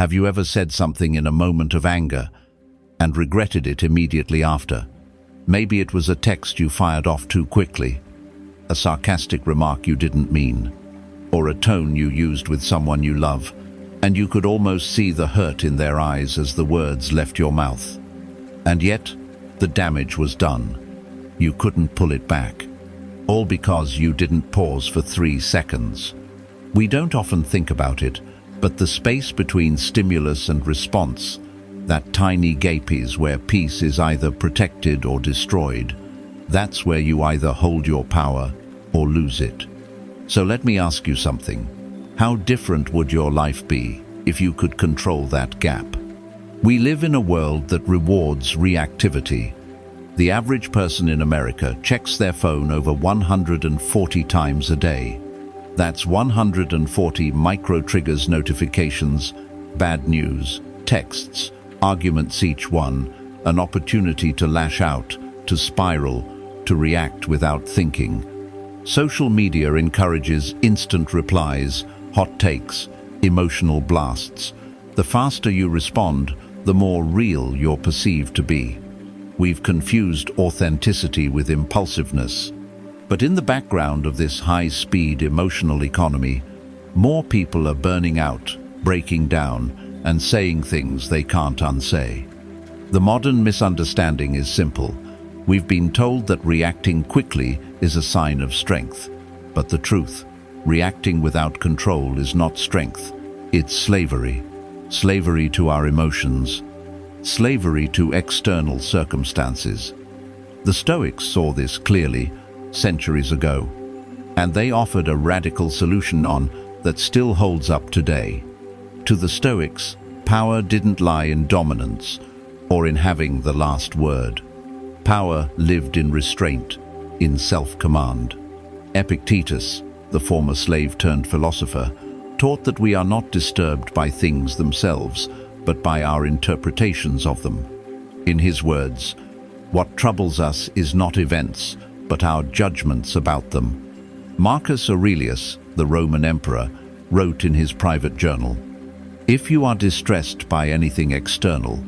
Have you ever said something in a moment of anger and regretted it immediately after? Maybe it was a text you fired off too quickly, a sarcastic remark you didn't mean, or a tone you used with someone you love, and you could almost see the hurt in their eyes as the words left your mouth. And yet, the damage was done. You couldn't pull it back, all because you didn't pause for 3 seconds. We don't often think about it, but the space between stimulus and response, that tiny gap is where peace is either protected or destroyed. That's where you either hold your power or lose it. So let me ask you something. How different would your life be if you could control that gap? We live in a world that rewards reactivity. The average person in America checks their phone over 140 times a day. That's 140 micro-triggers, notifications, bad news, texts, arguments, each one an opportunity to lash out, to spiral, to react without thinking. Social media encourages instant replies, hot takes, emotional blasts. The faster you respond, the more real you're perceived to be. We've confused authenticity with impulsiveness. But in the background of this high-speed emotional economy, more people are burning out, breaking down, and saying things they can't unsay. The modern misunderstanding is simple. We've been told that reacting quickly is a sign of strength. But the truth, reacting without control is not strength. It's slavery. Slavery to our emotions. Slavery to external circumstances. The Stoics saw this clearly centuries ago, and they offered a radical solution that still holds up today. To the Stoics, power didn't lie in dominance or in having the last word. Power lived in restraint, in self-command. Epictetus, the former slave-turned-philosopher, taught that we are not disturbed by things themselves, but by our interpretations of them. In his words, "What troubles us is not events, but our judgments about them." Marcus Aurelius, the Roman emperor, wrote in his private journal, "If you are distressed by anything external,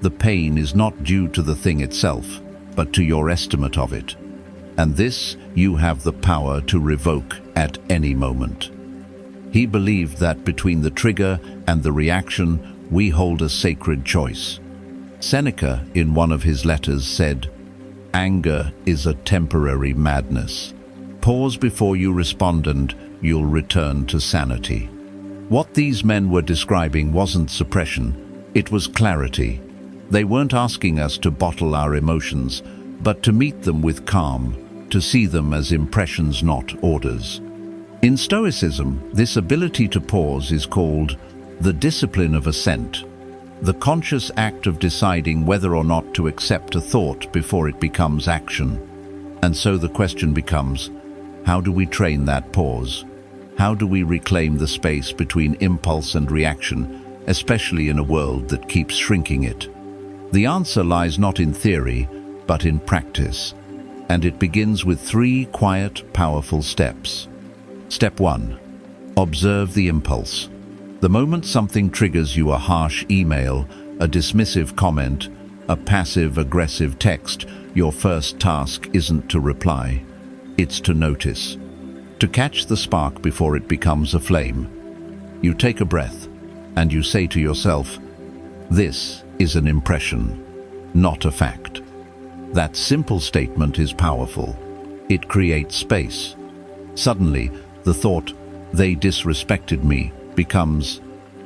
the pain is not due to the thing itself, but to your estimate of it. And this you have the power to revoke at any moment." He believed that between the trigger and the reaction, we hold a sacred choice. Seneca, in one of his letters, said, "Anger is a temporary madness. Pause before you respond and you'll return to sanity." What these men were describing wasn't suppression, it was clarity. They weren't asking us to bottle our emotions, but to meet them with calm, to see them as impressions, not orders. In Stoicism, this ability to pause is called the discipline of assent, the conscious act of deciding whether or not to accept a thought before it becomes action. And so the question becomes, how do we train that pause? How do we reclaim the space between impulse and reaction, especially in a world that keeps shrinking it? The answer lies not in theory, but in practice. And it begins with 3 quiet, powerful steps. Step 1. Observe the impulse. The moment something triggers you, a harsh email, a dismissive comment, a passive-aggressive text, your first task isn't to reply. It's to notice. To catch the spark before it becomes a flame. You take a breath, and you say to yourself, "This is an impression, not a fact." That simple statement is powerful. It creates space. Suddenly, the thought, "They disrespected me," becomes,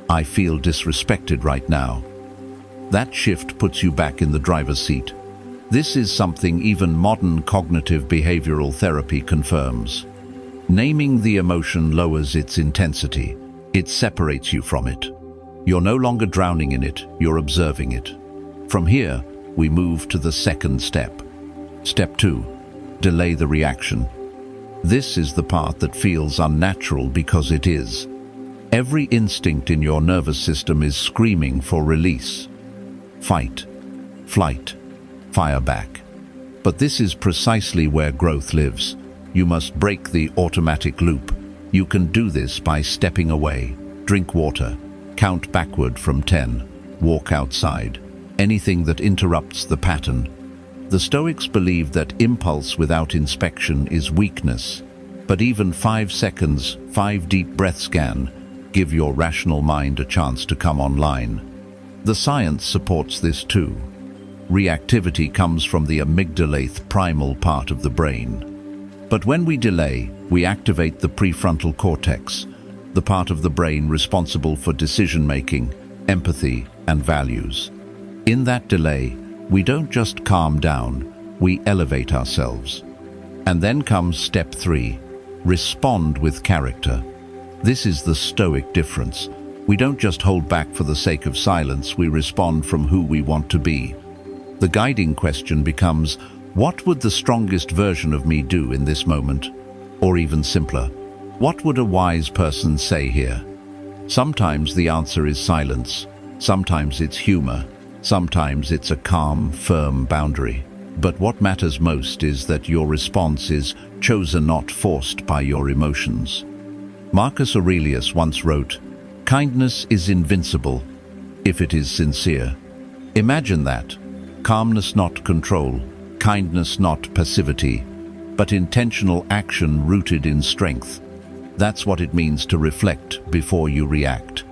"I feel disrespected right now." That shift puts you back in the driver's seat. This is something even modern cognitive behavioral therapy confirms. Naming the emotion lowers its intensity. It separates you from it. You're no longer drowning in it, you're observing it. From here, we move to the second step. Step 2. Delay the reaction. This is the part that feels unnatural because it is. Every instinct in your nervous system is screaming for release. Fight, flight, fire back. But this is precisely where growth lives. You must break the automatic loop. You can do this by stepping away, drink water, Count backward from 10. Walk outside. Anything that interrupts the pattern. The Stoics believe that impulse without inspection is weakness, but even 5 seconds, 5 deep breaths can give your rational mind a chance to come online. The science supports this too. Reactivity comes from the amygdalate primal part of the brain. But when we delay, we activate the prefrontal cortex, the part of the brain responsible for decision-making, empathy, and values. In that delay, we don't just calm down, we elevate ourselves. And then comes step 3, respond with character. This is the Stoic difference. We don't just hold back for the sake of silence, we respond from who we want to be. The guiding question becomes, what would the strongest version of me do in this moment? Or even simpler, what would a wise person say here? Sometimes the answer is silence. Sometimes it's humor. Sometimes it's a calm, firm boundary. But what matters most is that your response is chosen, not forced by your emotions. Marcus Aurelius once wrote, "Kindness is invincible if it is sincere." Imagine that. Calmness, not control. Kindness, not passivity, but intentional action rooted in strength. That's what it means to reflect before you react.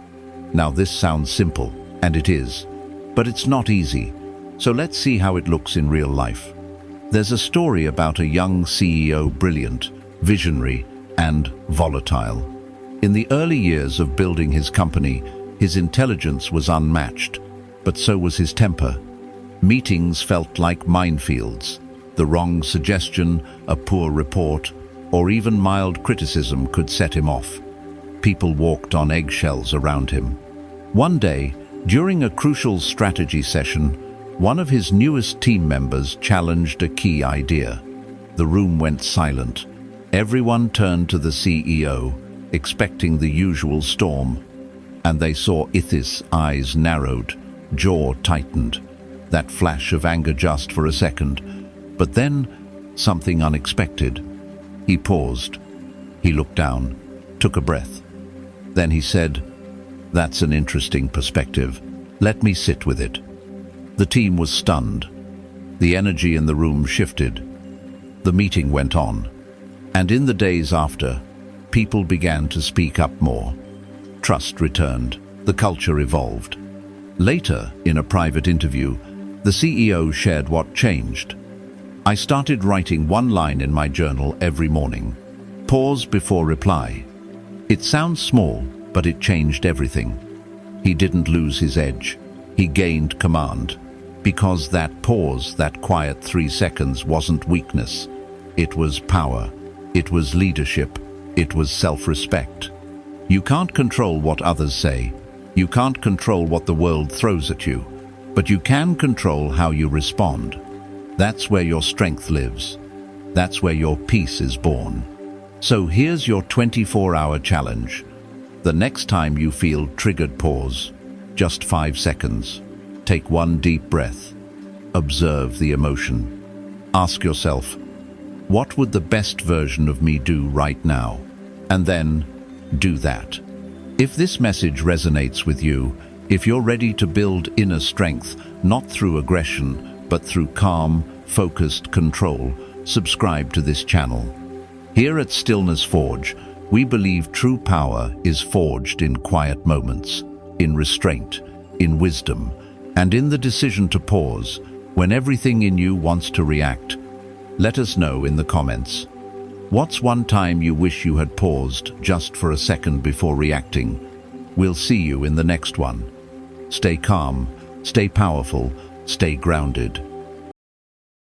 Now this sounds simple, and it is, but it's not easy. So let's see how it looks in real life. There's a story about a young CEO, brilliant, visionary, and volatile. In the early years of building his company, his intelligence was unmatched, but so was his temper. Meetings felt like minefields. The wrong suggestion, a poor report, or even mild criticism could set him off. People walked on eggshells around him. One day, during a crucial strategy session, one of his newest team members challenged a key idea. The room went silent. Everyone turned to the CEO, expecting the usual storm, and they saw Ithis' eyes narrowed, jaw tightened. That flash of anger just for a second, but then something unexpected. He paused. He looked down, took a breath. Then he said, "That's an interesting perspective. Let me sit with it." The team was stunned. The energy in the room shifted. The meeting went on. And in the days after, people began to speak up more. Trust returned. The culture evolved. Later, in a private interview, the CEO shared what changed. "I started writing one line in my journal every morning. Pause before reply." It sounds small, but it changed everything. He didn't lose his edge. He gained command. Because that pause, that quiet 3 seconds, wasn't weakness. It was power. It was leadership. It was self-respect. You can't control what others say. You can't control what the world throws at you. But you can control how you respond. That's where your strength lives. That's where your peace is born. So here's your 24-hour challenge. The next time you feel triggered, pause. Just 5 seconds. Take one deep breath. Observe the emotion. Ask yourself, what would the best version of me do right now? And then do that. If this message resonates with you, if you're ready to build inner strength, not through aggression, but through calm, focused control, subscribe to this channel. Here at Stillness Forge, we believe true power is forged in quiet moments, in restraint, in wisdom, and in the decision to pause when everything in you wants to react. Let us know in the comments. What's one time you wish you had paused just for a second before reacting? We'll see you in the next one. Stay calm, stay powerful, stay grounded.